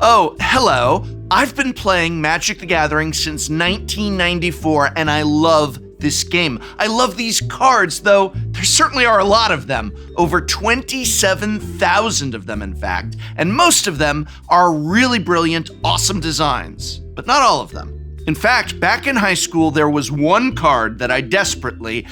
Oh, hello. I've been playing Magic the Gathering since 1994, and I love this game. I love these cards, though there certainly are a lot of them. Over 27,000 of them, in fact. And most of them are really brilliant, awesome designs. But not all of them. In fact, back in high school, there was one card that I desperately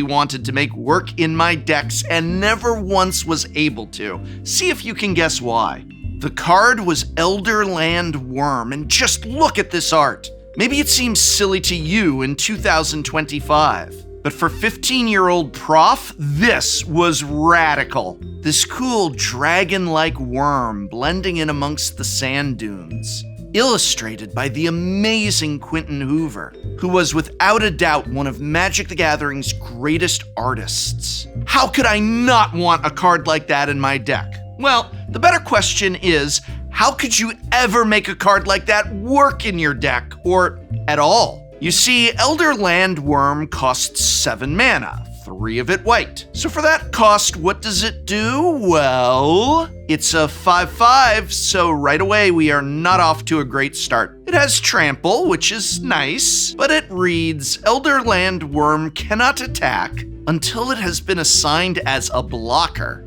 wanted to make work in my decks and never once was able to. See if you can guess why. The card was Elderland Worm, and just look at this art. Maybe it seems silly to you in 2025, but for 15-year-old Prof, this was radical. This cool dragon-like worm blending in amongst the sand dunes. Illustrated by the amazing Quentin Hoover, who was without a doubt one of Magic the Gathering's greatest artists. How could I not want a card like that in my deck? Well, the better question is, how could you ever make a card like that work in your deck, or at all? You see, Elderland Worm costs 7 mana, 3 of it white. So for that cost, what does it do? Well, it's a 5/5, so right away we are not off to a great start. It has trample, which is nice, but it reads, Elderland Worm cannot attack until it has been assigned as a blocker.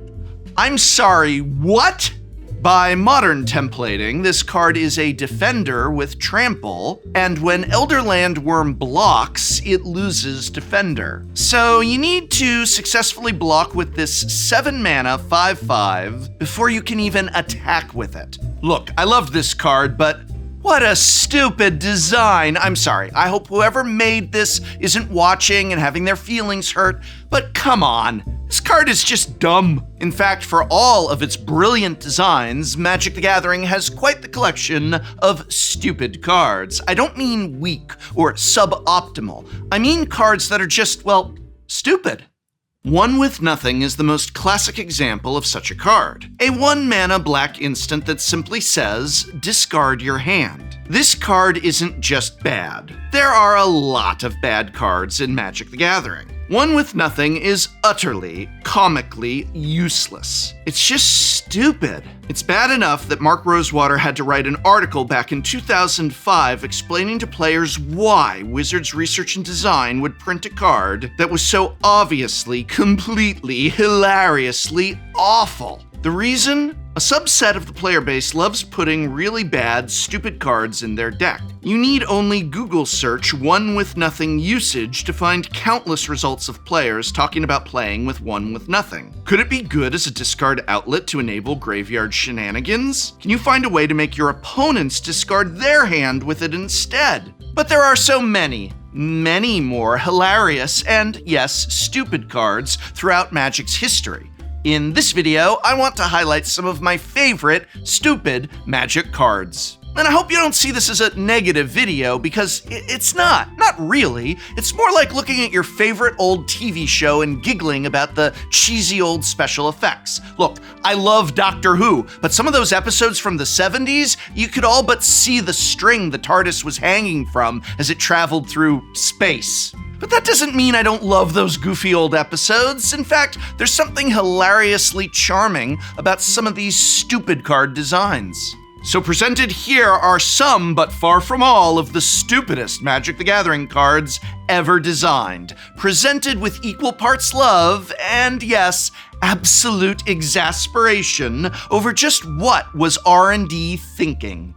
I'm sorry, what? By modern templating, this card is a defender with trample, and when Elderland Worm blocks, it loses defender. So you need to successfully block with this 7 mana 5/5 before you can even attack with it. Look, I love this card, but what a stupid design. I'm sorry, I hope whoever made this isn't watching and having their feelings hurt, but come on. This card is just dumb. In fact, for all of its brilliant designs, Magic the Gathering has quite the collection of stupid cards. I don't mean weak or suboptimal. I mean cards that are just, well, stupid. One with Nothing is the most classic example of such a card. A 1-mana black instant that simply says, discard your hand. This card isn't just bad. There are a lot of bad cards in Magic the Gathering. One with Nothing is utterly, comically useless. It's just stupid. It's bad enough that Mark Rosewater had to write an article back in 2005 explaining to players why Wizards Research and Design would print a card that was so obviously, completely, hilariously awful. The reason? A subset of the player base loves putting really bad, stupid cards in their deck. You need only Google search One with Nothing usage to find countless results of players talking about playing with One with Nothing. Could it be good as a discard outlet to enable graveyard shenanigans? Can you find a way to make your opponents discard their hand with it instead? But there are so many more hilarious and, yes, stupid cards throughout Magic's history. In this video, I want to highlight some of my favorite stupid Magic cards. And I hope you don't see this as a negative video, because it's not really. It's more like looking at your favorite old TV show and giggling about the cheesy old special effects. Look, I love Doctor Who, but some of those episodes from the 70s, you could all but see the string the TARDIS was hanging from as it traveled through space. But that doesn't mean I don't love those goofy old episodes. In fact, there's something hilariously charming about some of these stupid card designs. So presented here are some, but far from all, of the stupidest Magic the Gathering cards ever designed. Presented with equal parts love and, yes, absolute exasperation over just what was R&D thinking.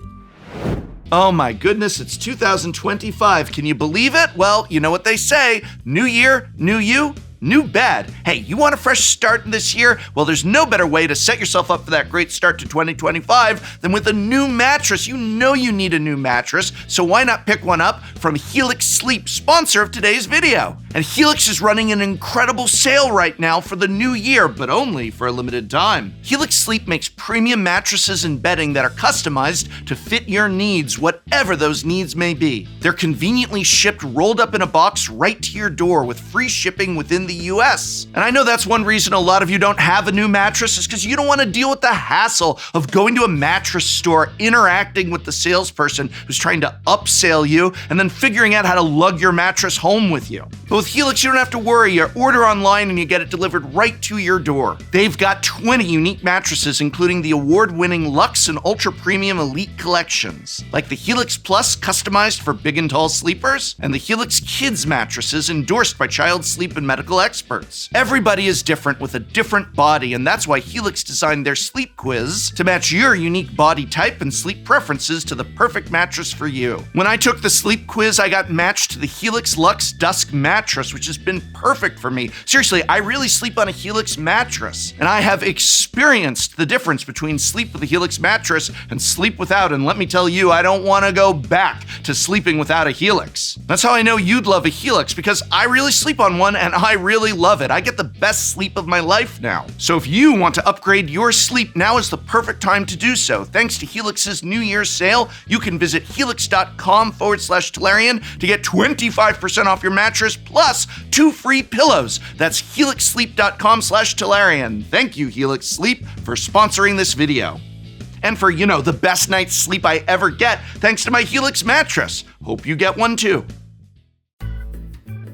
Oh my goodness, it's 2025. Can you believe it? Well, you know what they say. New year, new you, new bad. Hey, you want a fresh start this year? Well, there's no better way to set yourself up for that great start to 2025 than with a new mattress. You know you need a new mattress, so why not pick one up from Helix Sleep, sponsor of today's video? And Helix is running an incredible sale right now for the new year, but only for a limited time. Helix Sleep makes premium mattresses and bedding that are customized to fit your needs, whatever those needs may be. They're conveniently shipped rolled up in a box right to your door with free shipping within the the US. And I know that's one reason a lot of you don't have a new mattress is because you don't want to deal with the hassle of going to a mattress store, interacting with the salesperson who's trying to upsell you, and then figuring out how to lug your mattress home with you. But with Helix, you don't have to worry. You order online and you get it delivered right to your door. They've got 20 unique mattresses, including the award-winning Luxe and Ultra Premium Elite collections, like the Helix Plus, customized for big and tall sleepers, and the Helix Kids mattresses, endorsed by child sleep and medical experts. Everybody is different with a different body, and that's why Helix designed their sleep quiz to match your unique body type and sleep preferences to the perfect mattress for you. When I took the sleep quiz, I got matched to the Helix Luxe Dusk mattress, which has been perfect for me. Seriously, I really sleep on a Helix mattress, and I have experienced the difference between sleep with a Helix mattress and sleep without, and let me tell you, I don't want to go back to sleeping without a Helix. That's how I know you'd love a Helix, because I really sleep on one and I really love it. I get the best sleep of my life now. So if you want to upgrade your sleep, now is the perfect time to do so. Thanks to Helix's New Year's sale, you can visit helix.com/Tolarian to get 25% off your mattress plus 2 free pillows. That's helixsleep.com/Tolarian. Thank you, Helix Sleep, for sponsoring this video. And for, the best night's sleep I ever get, thanks to my Helix mattress. Hope you get one too.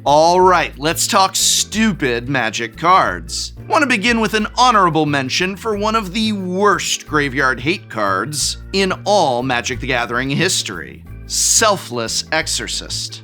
All right, let's talk stupid Magic cards. I want to begin with an honorable mention for one of the worst graveyard hate cards in all Magic the Gathering history: Selfless Exorcist.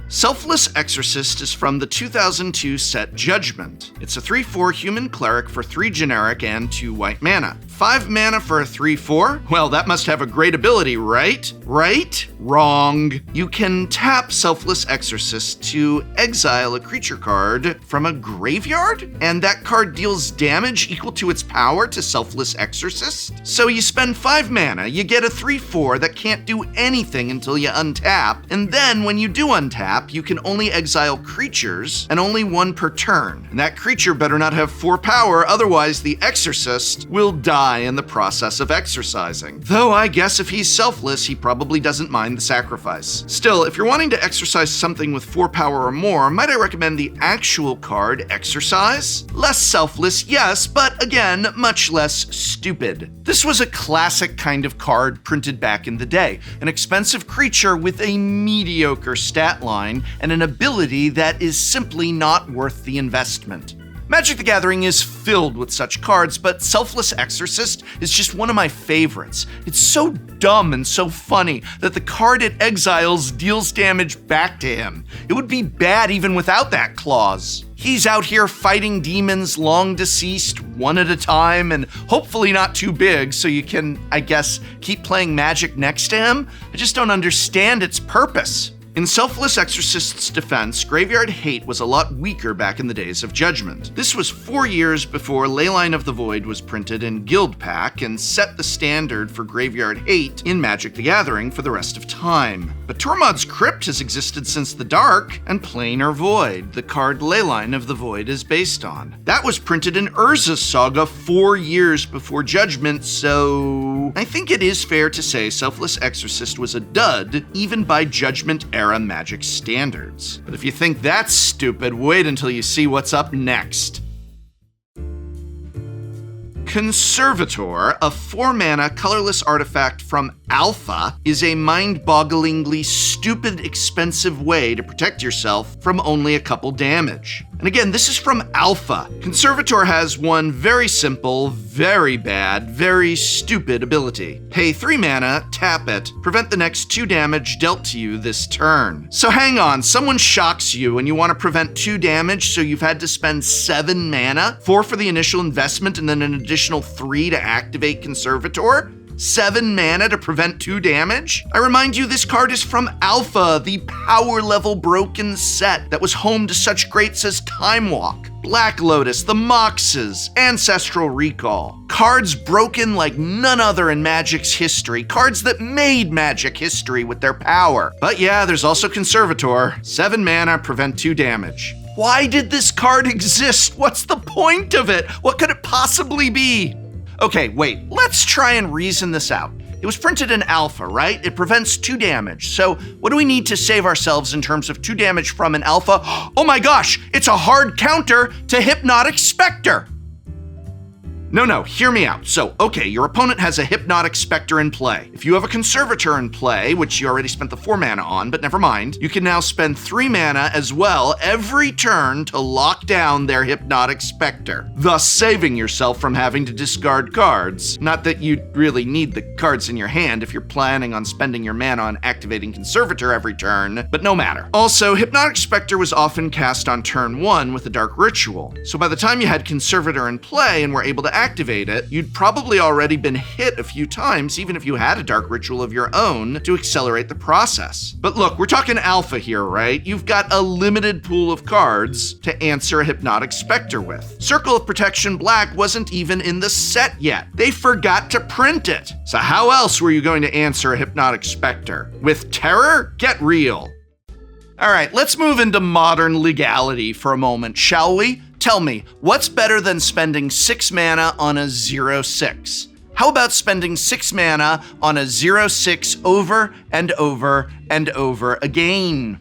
Selfless Exorcist is from the 2002 set Judgment. It's a 3/4 human cleric for 3 generic and 2 white mana. 5 mana for a 3/4? Well, that must have a great ability, right? Right? Wrong. You can tap Selfless Exorcist to exile a creature card from a graveyard, and that card deals damage equal to its power to Selfless Exorcist. So you spend 5 mana, you get a 3/4 that can't do anything until you untap, and then when you do untap, you can only exile creatures, and only 1 per turn. And that creature better not have 4 power, otherwise the Exorcist will die in the process of exorcising. Though I guess if he's selfless, he probably doesn't mind the sacrifice. Still, if you're wanting to exorcise something with 4 power or more, might I recommend the actual card Exorcise? Less selfless, yes, but again, much less stupid. This was a classic kind of card printed back in the day, an expensive creature with a mediocre stat line and an ability that is simply not worth the investment. Magic the Gathering is filled with such cards, but Selfless Exorcist is just one of my favorites. It's so dumb and so funny that the card it exiles deals damage back to him. It would be bad even without that clause. He's out here fighting demons long deceased, one at a time, and hopefully not too big, so you can, I guess, keep playing Magic next to him. I just don't understand its purpose. In Selfless Exorcist's defense, Graveyard Hate was a lot weaker back in the days of Judgment. This was 4 years before Leyline of the Void was printed in Guild Pack and set the standard for Graveyard Hate in Magic the Gathering for the rest of time. But Tormod's Crypt has existed since the Dark and Planar Void, the card Leyline of the Void is based on. That was printed in Urza's Saga 4 years before Judgment, so I think it is fair to say Selfless Exorcist was a dud, even by Judgment era Magic standards. But if you think that's stupid, wait until you see what's up next. Conservator, a 4-mana colorless artifact from Alpha, is a mind-bogglingly stupid, expensive way to protect yourself from only a couple damage. And again, this is from Alpha. Conservator has one very simple, very bad, very stupid ability. Pay 3 mana, tap it, prevent the next 2 damage dealt to you this turn. So hang on, someone shocks you and you want to prevent 2 damage, so you've had to spend 7 mana, 4 for the initial investment and then an additional 3 to activate Conservator? 7 mana to prevent 2 damage? I remind you, this card is from Alpha, the power level broken set that was home to such greats as Time Walk, Black Lotus, the Moxes, Ancestral Recall. Cards broken like none other in Magic's history. Cards that made Magic history with their power. But yeah, there's also Conservator. 7 mana, prevent 2 damage. Why did this card exist? What's the point of it? What could it possibly be? Okay, wait, let's try and reason this out. It was printed in alpha, right? It prevents 2 damage. So what do we need to save ourselves in terms of 2 damage from an alpha? Oh my gosh, it's a hard counter to Hypnotic Spectre. No, hear me out. So, okay, your opponent has a Hypnotic Spectre in play. If you have a Conservator in play, which you already spent the 4 mana on, but never mind, you can now spend 3 mana as well every turn to lock down their Hypnotic Spectre, thus saving yourself from having to discard cards. Not that you'd really need the cards in your hand if you're planning on spending your mana on activating Conservator every turn, but no matter. Also, Hypnotic Spectre was often cast on turn 1 with a Dark Ritual, so by the time you had Conservator in play and were able to activate it, you'd probably already been hit a few times, even if you had a Dark Ritual of your own to accelerate the process. But look, we're talking alpha here, right? You've got a limited pool of cards to answer a Hypnotic Spectre with. Circle of Protection Black wasn't even in the set yet. They forgot to print it. So how else were you going to answer a Hypnotic Spectre? With terror? Get real. All right, let's move into modern legality for a moment, shall we? Tell me, what's better than spending 6 mana on a 0/6? How about spending 6 mana on a 0/6 over and over and over again?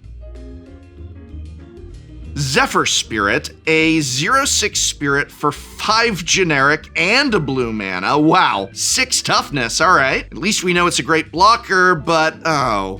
Zephyr Spirit, a 0/6 spirit for 5 generic and a blue mana. Wow, 6 toughness, all right. At least we know it's a great blocker, but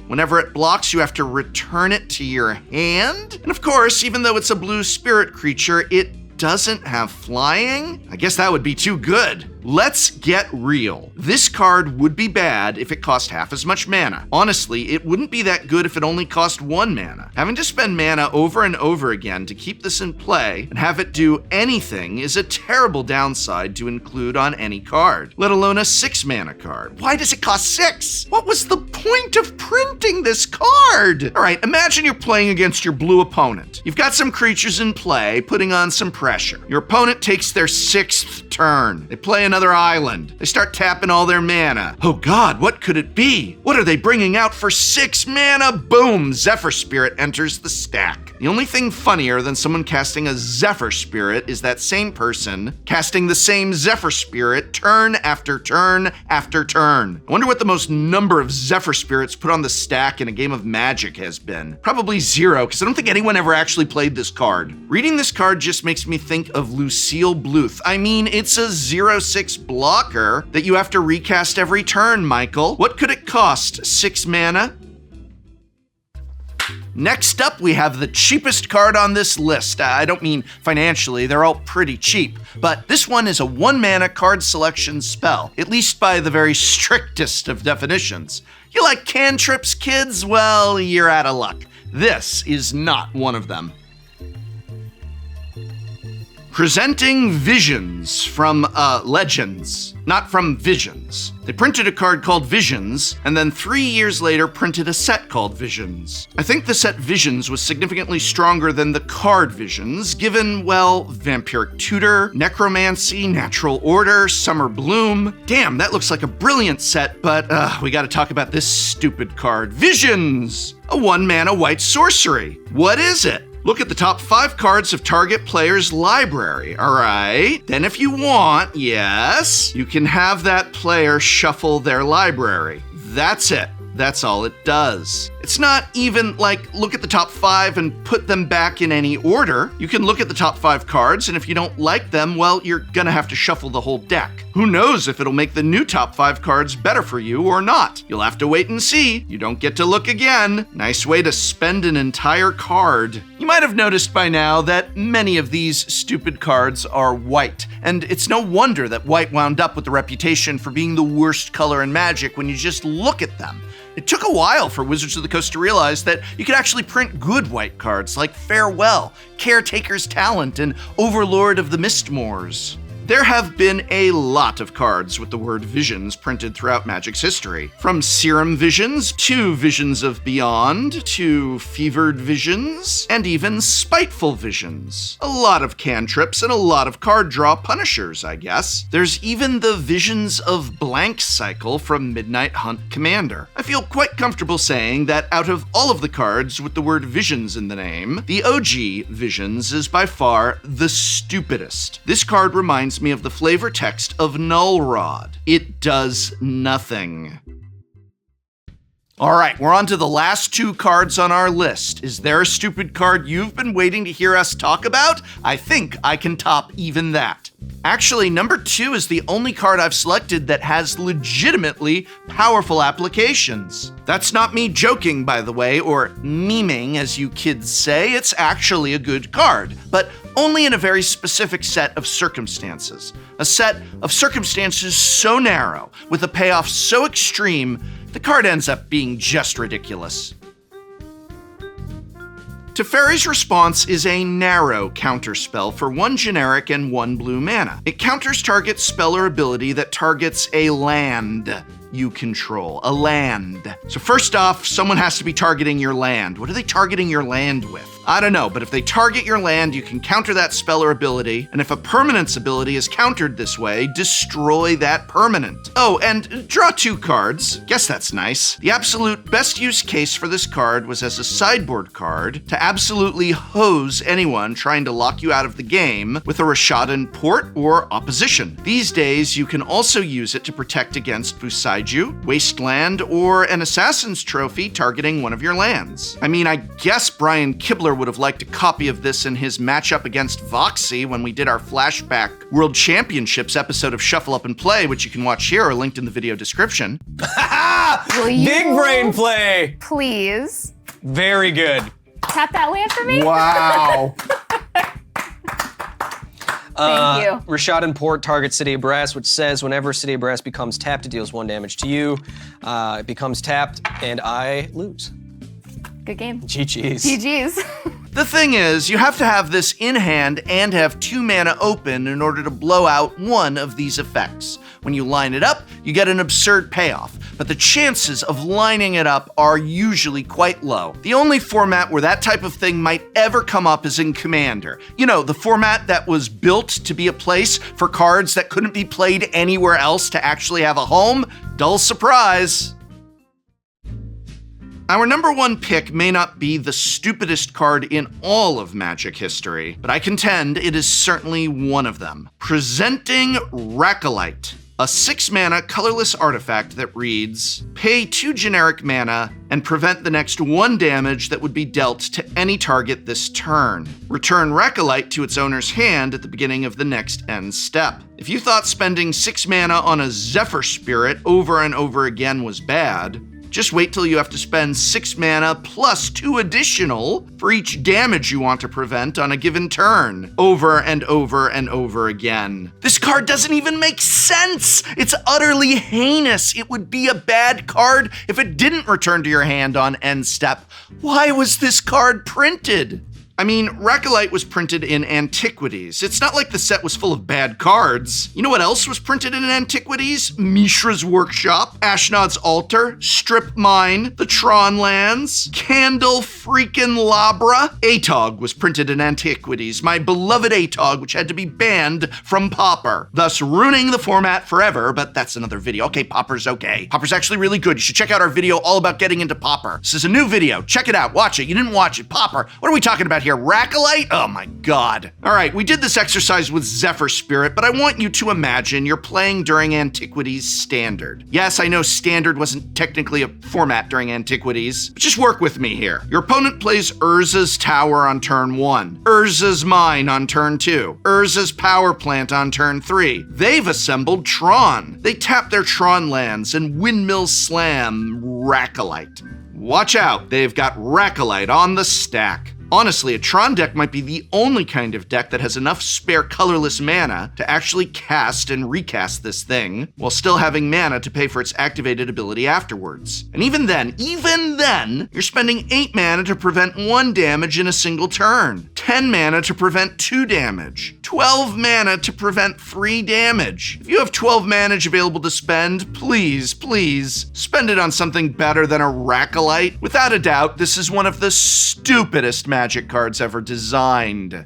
whenever it blocks, you have to return it to your hand? And of course, even though it's a blue spirit creature, it doesn't have flying? I guess that would be too good. Let's get real. This card would be bad if it cost half as much mana. Honestly, it wouldn't be that good if it only cost 1 mana. Having to spend mana over and over again to keep this in play and have it do anything is a terrible downside to include on any card, let alone a 6 mana card. Why does it cost 6? What was the point of printing this card? All right, imagine you're playing against your blue opponent. You've got some creatures in play, putting on some pressure. Your opponent takes their 6th turn. They play another island. They start tapping all their mana. Oh God, what could it be? What are they bringing out for 6 mana? Boom, Zephyr Spirit enters the stack. The only thing funnier than someone casting a Zephyr Spirit is that same person casting the same Zephyr Spirit turn after turn after turn. I wonder what the most number of Zephyr Spirits put on the stack in a game of Magic has been. Probably 0, because I don't think anyone ever actually played this card. Reading this card just makes me think of Lucille Bluth. I mean, it's a 0/6 blocker that you have to recast every turn, Michael. What could it cost? 6 mana? Next up, we have the cheapest card on this list. I don't mean financially, they're all pretty cheap, but this one is a 1 mana card selection spell, at least by the very strictest of definitions. You like cantrips, kids? Well, you're out of luck. This is not one of them. Presenting Visions from Legends, not from Visions. They printed a card called Visions, and then 3 years later printed a set called Visions. I think the set Visions was significantly stronger than the card Visions, given, well, Vampiric Tutor, Necromancy, Natural Order, Summer Bloom. Damn, that looks like a brilliant set, but we gotta talk about this stupid card. Visions! A 1 mana white sorcery. What is it? Look at the top 5 cards of target player's library, all right? Then if you want, yes, you can have that player shuffle their library. That's it. That's all it does. It's not even like look at the top 5 and put them back in any order. You can look at the top 5 cards, and if you don't like them, well, you're gonna have to shuffle the whole deck. Who knows if it'll make the new top 5 cards better for you or not? You'll have to wait and see. You don't get to look again. Nice way to spend an entire card. You might have noticed by now that many of these stupid cards are white, and it's no wonder that white wound up with the reputation for being the worst color in Magic when you just look at them. It took a while for Wizards of the Coast to realize that you could actually print good white cards like Farewell, Caretaker's Talent, and Overlord of the Mistmoors. There have been a lot of cards with the word Visions printed throughout Magic's history. From Serum Visions, to Visions of Beyond, to Fevered Visions, and even Spiteful Visions. A lot of cantrips and a lot of card draw punishers, I guess. There's even the Visions of Blank cycle from Midnight Hunt Commander. I feel quite comfortable saying that out of all of the cards with the word Visions in the name, the OG Visions is by far the stupidest. This card reminds reminds me of the flavor text of Null Rod. It does nothing. All right, we're on to the last 2 cards on our list. Is there a stupid card you've been waiting to hear us talk about? I think I can top even that. Actually, number 2 is the only card I've selected that has legitimately powerful applications. That's not me joking, by the way, or memeing, as you kids say. It's actually a good card, but only in a very specific set of circumstances. A set of circumstances so narrow, with a payoff so extreme, the card ends up being just ridiculous. Teferi's Response is a narrow counterspell for 1 generic and 1 blue mana. It counters target spell or ability that targets a land you control, a land. So first off, someone has to be targeting your land. What are they targeting your land with? I don't know, but if they target your land, you can counter that spell or ability, and if a permanence ability is countered this way, destroy that permanent. Oh, and draw 2 cards. Guess that's nice. The absolute best use case for this card was as a sideboard card to absolutely hose anyone trying to lock you out of the game with a Rishadan Port or opposition. These days, you can also use it to protect against Busaiju, Wasteland, or an Assassin's Trophy targeting one of your lands. I mean, I guess Brian Kibler would have liked a copy of this in his matchup against Voxy when we did our Flashback World Championships episode of Shuffle Up and Play, which you can watch here or linked in the video description. Big brain play! Please. Very good. Tap that land for me? Wow. Thank you. Rishadan Port targets City of Brass, which says whenever City of Brass becomes tapped, it deals 1 damage to you. It becomes tapped, and I lose. Good game. GG's. GG's. The thing is, you have to have this in hand and have 2 mana open in order to blow out one of these effects. When you line it up, you get an absurd payoff, but the chances of lining it up are usually quite low. The only format where that type of thing might ever come up is in Commander. You know, the format that was built to be a place for cards that couldn't be played anywhere else to actually have a home. Dull surprise. Our number 1 pick may not be the stupidest card in all of Magic history, but I contend it is certainly one of them. Presenting Racolite, a 6-mana colorless artifact that reads, pay 2 generic mana and prevent the next 1 damage that would be dealt to any target this turn. Return Racolite to its owner's hand at the beginning of the next end step. If you thought spending 6 mana on a Zephyr Spirit over and over again was bad, just wait till you have to spend 6 mana plus 2 additional for each damage you want to prevent on a given turn, over and over and over again. This card doesn't even make sense! It's utterly heinous! It would be a bad card if it didn't return to your hand on end step. Why was this card printed? I mean, Racolite was printed in Antiquities. It's not like the set was full of bad cards. You know what else was printed in Antiquities? Mishra's Workshop, Ashnod's Altar, Strip Mine, the Tron Lands, Candle freaking Labra. Atog was printed in Antiquities, my beloved Atog, which had to be banned from Pauper, thus ruining the format forever, but that's another video. Okay, Pauper's okay. Pauper's actually really good. You should check out our video all about getting into Pauper. This is a new video. Check it out. Watch it. You didn't watch it. Pauper. What are we talking about here? Racolite? Oh my god. All right, we did this exercise with Zephyr Spirit, but I want you to imagine you're playing during Antiquities Standard. Yes, I know Standard wasn't technically a format during Antiquities, but just work with me here. Your opponent plays Urza's Tower on turn 1, Urza's Mine on turn 2, Urza's Power Plant on turn 3. They've assembled Tron. They tap their Tron lands and Windmill Slam Racolite. Watch out, they've got Racolite on the stack. Honestly, a Tron deck might be the only kind of deck that has enough spare colorless mana to actually cast and recast this thing, while still having mana to pay for its activated ability afterwards. And even then, you're spending 8 mana to prevent 1 damage in a single turn, 10 mana to prevent 2 damage, 12 mana to prevent 3 damage. If you have 12 mana available to spend, please spend it on something better than a Racolite. Without a doubt, this is one of the stupidest Magic cards ever designed.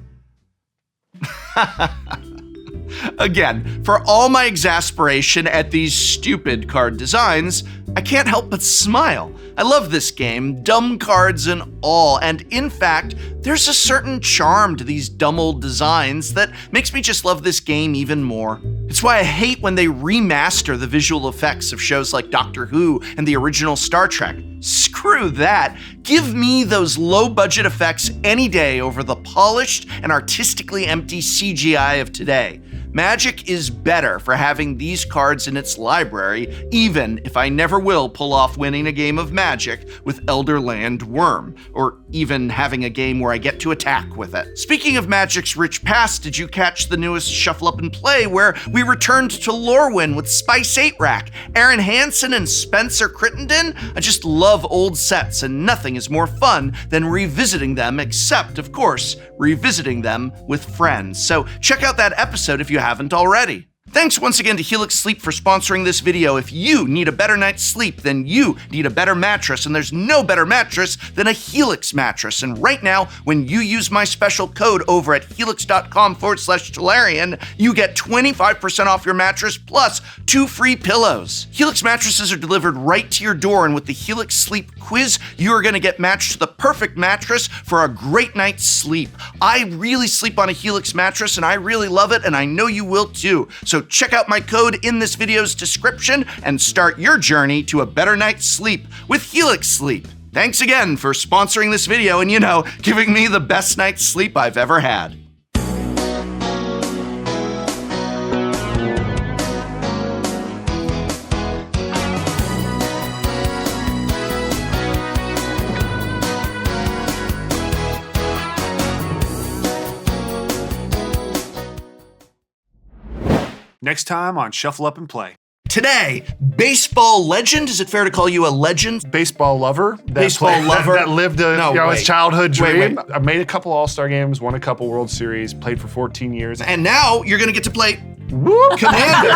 Again, for all my exasperation at these stupid card designs, I can't help but smile. I love this game, dumb cards and all, and in fact, there's a certain charm to these dumb old designs that makes me just love this game even more. It's why I hate when they remaster the visual effects of shows like Doctor Who and the original Star Trek. Screw that. Give me those low-budget effects any day over the polished and artistically empty CGI of today. Magic is better for having these cards in its library, even if I never will pull off winning a game of Magic with Elderland Worm, or even having a game where I get to attack with it. Speaking of Magic's rich past, did you catch the newest Shuffle Up and Play where we returned to Lorwyn with Spice 8 Rack, Aaron Hansen and Spencer Crittenden? I just love old sets, and nothing is more fun than revisiting them, except, of course, revisiting them with friends. So check out that episode if you haven't already. Thanks once again to Helix Sleep for sponsoring this video. If you need a better night's sleep, then you need a better mattress, and there's no better mattress than a Helix mattress. And right now, when you use my special code over at helix.com/Tolarian, you get 25% off your mattress plus 2 free pillows. Helix mattresses are delivered right to your door, and with the Helix Sleep Quiz, you are going to get matched to the perfect mattress for a great night's sleep. I really sleep on a Helix mattress, and I really love it, and I know you will too. So check out my code in this video's description and start your journey to a better night's sleep with Helix Sleep. Thanks again for sponsoring this video and, giving me the best night's sleep I've ever had. Next time on Shuffle Up and Play. Today, baseball legend. Is it fair to call you a legend? Baseball lover. That lived his childhood dream. I made a couple All-Star games, won a couple World Series, played for 14 years. And now you're going to get to play Commander.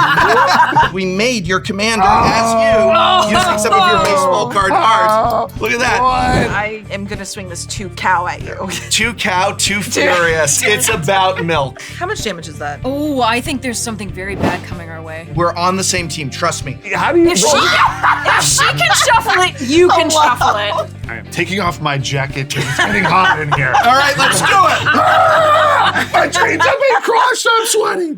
We made your Commander as you, using some of your baseball card art. Look at that. I am gonna swing this 2 cow at you. 2 cow, 2 furious. It's about milk. How much damage is that? Oh, I think there's something very bad coming our way. We're on the same team, trust me. How do you If she can shuffle it, you can shuffle it. I am taking off my jacket. It's getting hot in here. All right, let's do it. My dreams have been crushed. I'm sweating.